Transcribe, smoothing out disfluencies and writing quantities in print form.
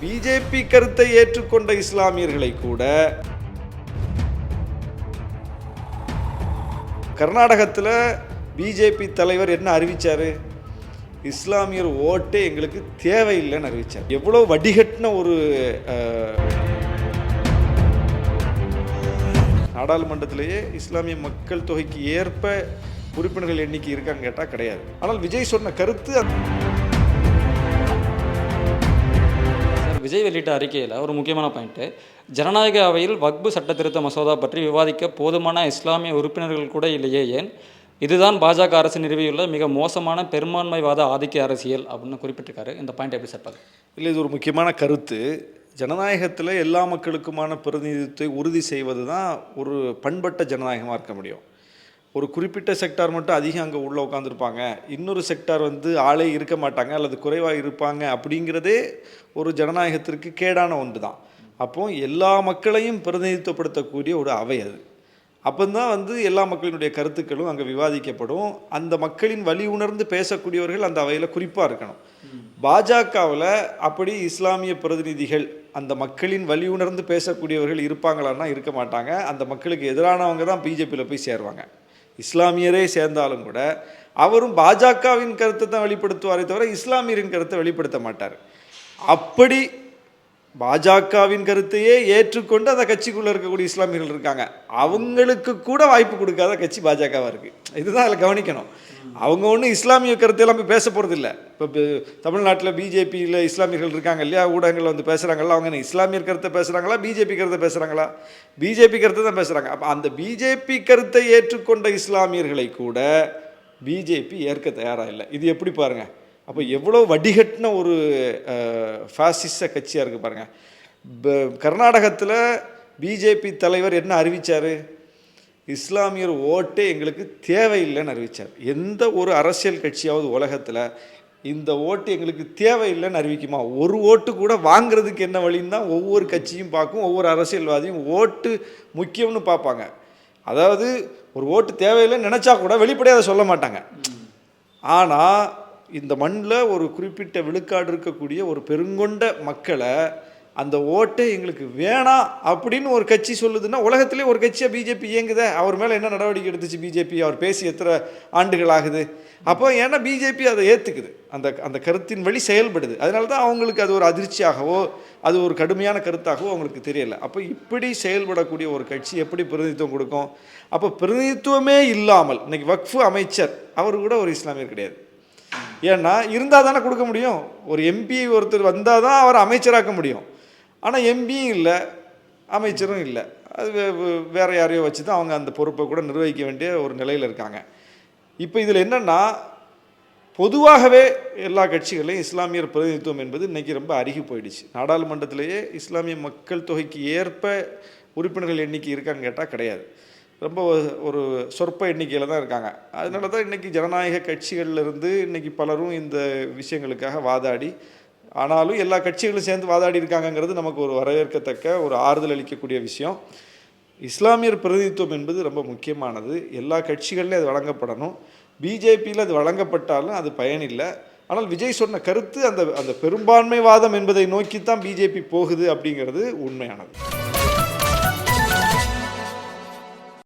BJP கருத்தை ஏற்றுக்கொண்ட இஸ்லாமியர்களை கூட கர்நாடகத்தில் பிஜேபி தலைவர் என்ன அறிவிச்சாரு? இஸ்லாமியர் ஓட்டே எங்களுக்கு தேவையில்லைன்னு அறிவிச்சார். எவ்வளோ வடிகட்டின ஒரு நாடாளுமன்றத்திலேயே இஸ்லாமிய மக்கள் தொகைக்கு ஏற்ப உறுப்பினர்கள் எண்ணிக்கை இருக்கான்னு கேட்டால் கிடையாது. ஆனால் விஜய் சொன்ன கருத்து விஜய் வெளியிட்ட அறிக்கையில் ஒரு முக்கியமான பாயிண்ட்டு, ஜனநாயக அவையில் வக்பு சட்ட திருத்த மசோதா பற்றி விவாதிக்க போதுமான இஸ்லாமிய உறுப்பினர்கள் கூட இல்லையே, ஏன்? இதுதான் பாஜக அரசு நிறுவியுள்ள மிக மோசமான பெரும்பான்மைவாத ஆதிக்க அரசியல் அப்படின்னு குறிப்பிட்டிருக்காரு. இந்த பாயிண்ட் எப்படி சார் பார்க்க? இல்லை, இது ஒரு முக்கியமான கருத்து. ஜனநாயகத்தில் எல்லா மக்களுக்குமான பிரதிநிதித்துவத்தை உறுதி செய்வது தான் ஒரு பண்பட்ட ஜனநாயகமாக இருக்க முடியும். ஒரு குறிப்பிட்ட செக்டார் மட்டும் அதிகம் அங்கே உள்ளே உட்காந்துருப்பாங்க, இன்னொரு செக்டார் ஆளே இருக்க மாட்டாங்க அல்லது குறைவாக இருப்பாங்க, அப்படிங்கிறதே ஒரு ஜனநாயகத்திற்கு கேடான ஒன்று தான். அப்போது எல்லா மக்களையும் பிரதிநிதித்துவப்படுத்தக்கூடிய ஒரு அவை அது. அப்போதான் எல்லா மக்களினுடைய கருத்துக்களும் அங்கே விவாதிக்கப்படும். அந்த மக்களின் வழி உணர்ந்து பேசக்கூடியவர்கள் அந்த அவையில் குறிப்பாக இருக்கணும். பாஜகவில் அப்படி இஸ்லாமிய பிரதிநிதிகள் அந்த மக்களின் வழி உணர்ந்து பேசக்கூடியவர்கள் இருப்பாங்களான்னா இருக்க மாட்டாங்க. அந்த மக்களுக்கு எதிரானவங்க தான் பிஜேபியில் போய் சேருவாங்க. இஸ்லாமியரே சேர்ந்தாலும் கூட அவரும் பாஜகவின் கருத்தை தான் வெளிப்படுத்துவாரே தவிர இஸ்லாமியரின் கருத்தை வெளிப்படுத்த மாட்டார். அப்படி பாஜகவின் கருத்தையே ஏற்றுக்கொண்டு அந்த கட்சிக்குள்ளே இருக்கக்கூடிய இஸ்லாமியர்கள் இருக்காங்க. அவங்களுக்கு கூட வாய்ப்பு கொடுக்காத கட்சி பாஜகவாக இருக்குது. இதுதான் அதில் கவனிக்கணும். அவங்க ஒன்றும் இஸ்லாமிய கருத்தையெல்லாம் போய் பேச போகிறது இல்லை. இப்போ தமிழ்நாட்டில் பிஜேபியில் இஸ்லாமியர்கள் இருக்காங்க இல்லையா, ஊடகங்களில் பேசுகிறாங்களா, அவங்க இஸ்லாமியர் கருத்தை பேசுகிறாங்களா, பிஜேபி கருத்தை பேசுகிறாங்களா? பிஜேபி கருத்தை தான் பேசுகிறாங்க. அப்போ அந்த பிஜேபி கருத்தை ஏற்றுக்கொண்ட இஸ்லாமியர்களை கூட பிஜேபி ஏற்க தயாராக இல்லை. இது எப்படி பாருங்கள். அப்போ எவ்வளோ வடிகட்டின ஒரு ஃபாசிச கட்சியாக இருக்குது பாருங்கள். கர்நாடகத்தில் பிஜேபி தலைவர் என்ன அறிவித்தார்? இஸ்லாமியர் ஓட்டே எங்களுக்கு தேவையில்லைன்னு அறிவித்தார். எந்த ஒரு அரசியல் கட்சியாவது உலகத்தில் இந்த ஓட்டு எங்களுக்கு தேவையில்லைன்னு அறிவிக்குமா? ஒரு ஓட்டு கூட வாங்கிறதுக்கு என்ன வழின்னு தான் ஒவ்வொரு கட்சியும் பார்க்கும், ஒவ்வொரு அரசியல்வாதியும் ஓட்டு முக்கியம்னு பார்ப்பாங்க. அதாவது ஒரு ஓட்டு தேவையில்லைன்னு நினச்சா கூட வெளிப்படையாக சொல்ல மாட்டாங்க. ஆனால் இந்த மண்ணில் ஒரு குறிப்பிட்ட விழுக்காடு இருக்கக்கூடிய ஒரு பெருங்கொண்ட மக்களை அந்த ஓட்டை எங்களுக்கு வேணாம் அப்படின்னு ஒரு கட்சி சொல்லுதுன்னா, உலகத்திலே ஒரு கட்சியாக பிஜேபி இயங்குதே. அவர் மேலே என்ன நடவடிக்கை எடுத்துச்சு பிஜேபி? அவர் பேசி எத்தனை ஆண்டுகள் ஆகுது? அப்போ ஏன்னா பிஜேபி அதை ஏற்றுக்குது, அந்த கருத்தின் வழி செயல்படுது. அதனால தான் அவங்களுக்கு அது ஒரு அதிர்ச்சியாகவோ அது ஒரு கடுமையான கருத்தாகவோ அவங்களுக்கு தெரியலை. அப்போ இப்படி செயல்படக்கூடிய ஒரு கட்சி எப்படி பிரதிநிதித்துவம் கொடுக்கும்? அப்போ பிரதிநிதித்துவமே இல்லாமல் இன்றைக்கி வக்ஃபு அமைச்சர் அவர் கூட ஒரு இஸ்லாமியர் கிடையாது. ஏன்னா இருந்தால் தானே கொடுக்க முடியும். ஒரு எம்பி ஒருத்தர் வந்தால் தான் அவரை அமைச்சராக்க முடியும். ஆனால் எம்பியும் இல்லை, அமைச்சரும் இல்லை. அது வேறு யாரையோ வச்சு தான் அவங்க அந்த பொறுப்பை கூட நிர்வகிக்க வேண்டிய ஒரு நிலையில் இருக்காங்க. இப்போ இதில் என்னென்னா, பொதுவாகவே எல்லா கட்சிகளையும் இஸ்லாமியர் பிரதிநிதித்துவம் என்பது இன்றைக்கி ரொம்ப அருகி போயிடுச்சு. நாடாளுமன்றத்திலேயே இஸ்லாமிய மக்கள் தொகைக்கு ஏற்ப உறுப்பினர்கள் எண்ணிக்கை இருக்கான்னு கேட்டால் கிடையாது. ரொம்ப ஒரு சொற்ப எண்ணிக்கையில் தான் இருக்காங்க. அதனால தான் இன்றைக்கி ஜனநாயக கட்சிகள்லேருந்து இன்றைக்கி பலரும் இந்த விஷயங்களுக்காக வாதாடி, ஆனாலும் எல்லா கட்சிகளும் சேர்ந்து வாதாடி இருக்காங்கங்கிறது நமக்கு ஒரு வரவேற்கத்தக்க ஒரு ஆறுதல் அளிக்கக்கூடிய விஷயம். இஸ்லாமியர் பிரதிநிதித்துவம் என்பது ரொம்ப முக்கியமானது. எல்லா கட்சிகள்லையும் அது வழங்கப்படணும். பிஜேபியில் அது வழங்கப்பட்டாலும் அது பயனில்லை. ஆனால் விஜய் சொன்ன கருத்து அந்த பெரும்பான்மைவாதம் என்பதை நோக்கித்தான் பிஜேபி போகுது அப்படிங்கிறது உண்மையானது.